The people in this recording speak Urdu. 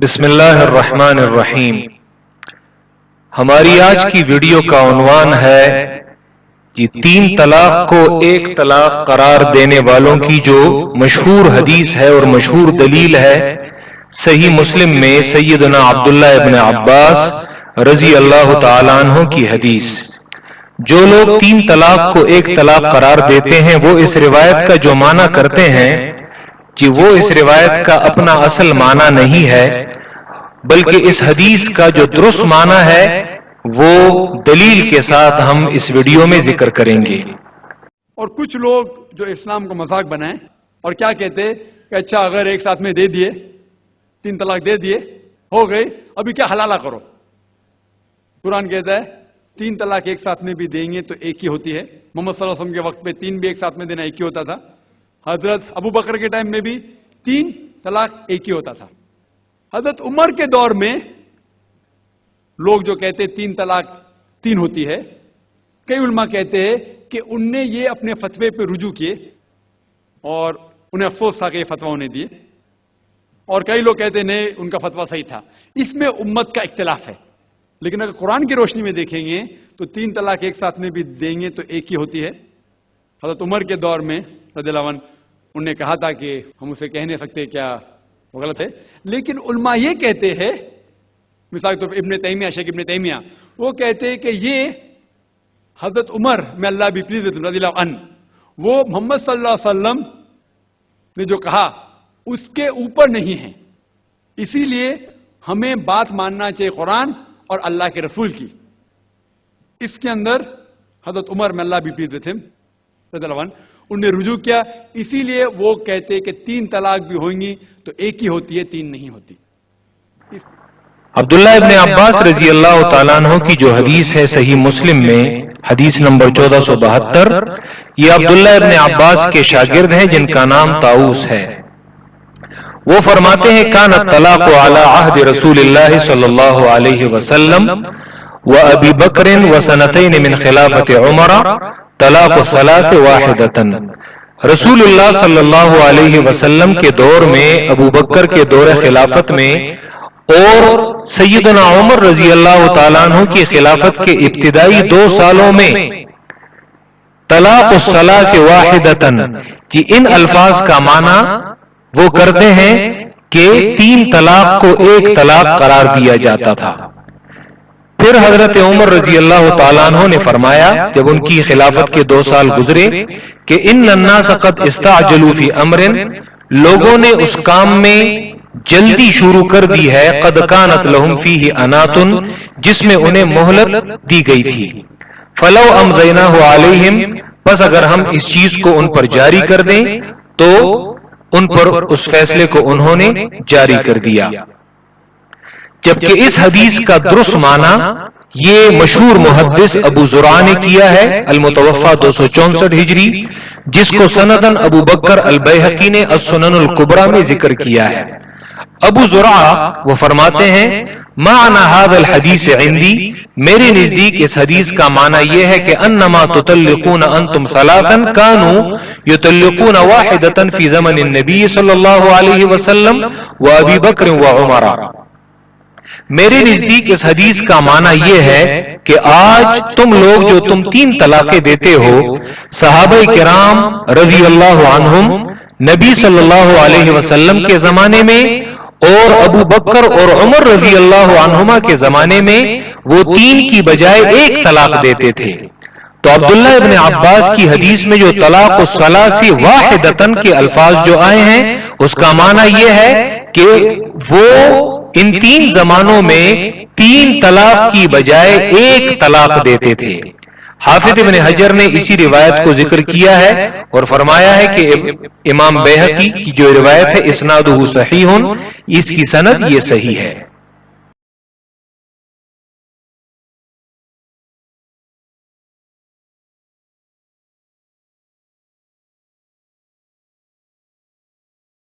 بسم اللہ الرحمن الرحیم۔ ہماری آج کی ویڈیو کا عنوان ہے کہ 3 طلاق کو 1 طلاق قرار دینے والوں کی جو مشہور حدیث ہے اور مشہور دلیل ہے صحیح مسلم میں سیدنا عبداللہ ابن عباس رضی اللہ تعالیٰ عنہ کی حدیث۔ جو لوگ 3 طلاق کو 1 طلاق قرار دیتے ہیں وہ اس روایت کا جو معنی کرتے ہیں کہ وہ اس روایت کا اپنا اصل معنی نہیں ہے بلکہ اس حدیث کا جو درست معنی ہے وہ دلیل کے ساتھ ہم اس ویڈیو میں ذکر کریں گے۔ اور کچھ لوگ جو اسلام کو مذاق بنائیں اور کیا کہتے کہ اچھا اگر ایک ساتھ میں دے دیے 3 طلاق دے دیے ہو گئی، ابھی کیا حلالہ کرو۔ قرآن کہتا ہے 3 طلاق ایک ساتھ میں بھی دیں گے تو 1 ہی ہوتی ہے۔ محمد صلی اللہ علیہ وسلم کے وقت پہ 3 بھی ایک ساتھ میں دینا 1 ہی ہوتا تھا۔ حضرت ابو بکر کے ٹائم میں بھی 3 طلاق 1 ہی ہوتا تھا۔ حضرت عمر کے دور میں لوگ جو کہتے 3 طلاق 3 ہوتی ہے، کئی علماء کہتے ہیں کہ ان نے یہ اپنے فتوے پہ رجوع کیے اور انہیں افسوس تھا کہ یہ فتویٰ انہیں دیے، اور کئی لوگ کہتے نہیں ان کا فتویٰ صحیح تھا۔ اس میں امت کا اختلاف ہے، لیکن اگر قرآن کی روشنی میں دیکھیں گے تو 3 طلاق ایک ساتھ میں بھی دیں گے تو 1 ہی ہوتی ہے۔ حضرت عمر کے دور میں رضی اللہ عنہ انہوں نے کہا تھا کہ ہم اسے کہہ نہیں سکتے، کیا وہ غلط ہے، لیکن علماء یہ کہتے ہیں، مثال طور پر ابن تیمیہ، شیخ ابن تیمیہ، وہ کہتے ہیں کہ یہ حضرت عمر میں اللہ بھی پلیز رضی اللہ عنہ، وہ محمد صلی اللہ علیہ وسلم نے جو کہا اس کے اوپر نہیں ہے، اسی لیے ہمیں بات ماننا چاہیے قرآن اور اللہ کے رسول کی۔ اس کے اندر حضرت عمر میں اللہ بھی پلیز رضی اللہ عنہ انہوں نے رجوع کیا، اسی لیے وہ کہتے کہ 3 طلاق بھی ہوئیں گی تو 1 ہی ہوتی ہے، 3 نہیں ہوتی۔ عبداللہ ابن عباس رضی اللہ تعالیٰ عنہ کی جو حدیث ہے صحیح مسلم میں حدیث نمبر 1472، یہ عبداللہ ابن عباس کے شاگرد ہیں جن کا نام طاؤس ہے۔ وہ فرماتے ہیں کان الطلاق علی عہد رسول اللہ صلی اللہ علیہ وسلم و ابی بکر و سنتین من خلافت عمر طلاق الثلاث واحدتن۔ رسول اللہ صلی اللہ علیہ وسلم کے دور میں، ابو بکر کے دور خلافت میں اور سیدنا عمر رضی اللہ تعالیٰ عنہ کی خلافت کے ابتدائی 2 سالوں میں طلاق الثلاث واحدتن کہ ان الفاظ کا معنی وہ کرتے ہیں کہ 3 طلاق کو 1 طلاق قرار دیا جاتا تھا۔ پھر حضرت عمر رضی اللہ تعالیٰ عنہ نے فرمایا جب ان کی خلافت کے 2 سال گزرے کہ ان الناس قد استعجلوا فی امر، لوگوں نے اس کام میں جلدی شروع کر دی ہے، قد کانت لہم فیہ انات، جس میں انہیں مہلت دی گئی تھی، فلو امضیناہ علیہم، پس اگر ہم اس چیز کو ان پر جاری کر دیں تو ان پر اس فیصلے کو انہوں نے جاری کر دیا۔ جبکہ اس حدیث کا درست معنی یہ مشہور محدث ابو زرعہ نے کیا ہے، المتوفى 264 ہجری، جس کو سندن ابو بکر البیہقی نے السنن الکبریٰ میں ذکر کیا ہے۔ ابو زرعہ وہ فرماتے ہیں معنی هذا الحدیث عندی، میرے نزدیک اس حدیث کا معنی یہ ہے کہ انما تطلقون انتم ثلاثا كانوا يطلقون واحدة في زمن النبی صلی اللہ علیہ وسلم و ابی بکر و عمر۔ میرے نزدیک اس حدیث کا معنی یہ ہے کہ آج تم لوگ جو تم 3 طلاقیں دیتے ہو، صحابہ کرام رضی اللہ عنہم نبی صلی اللہ علیہ وسلم کے زمانے میں اور ابو بکر اور عمر رضی اللہ عنہما کے زمانے میں وہ 3 کی بجائے 1 طلاق دیتے تھے۔ تو عبداللہ ابن عباس کی حدیث میں جو طلاق الثلاث واحدتن کے الفاظ جو آئے ہیں اس کا معنی یہ ہے کہ وہ ان 3 زمانوں میں 3 طلاق کی بجائے 1 طلاق دیتے تھے۔ حافظ ابن حجر نے اسی روایت کو ذکر کیا ہے اور فرمایا ہے کہ امام بیہقی کی جو روایت ہے اسنادہ صحیح، اس کی سند یہ صحیح ہے۔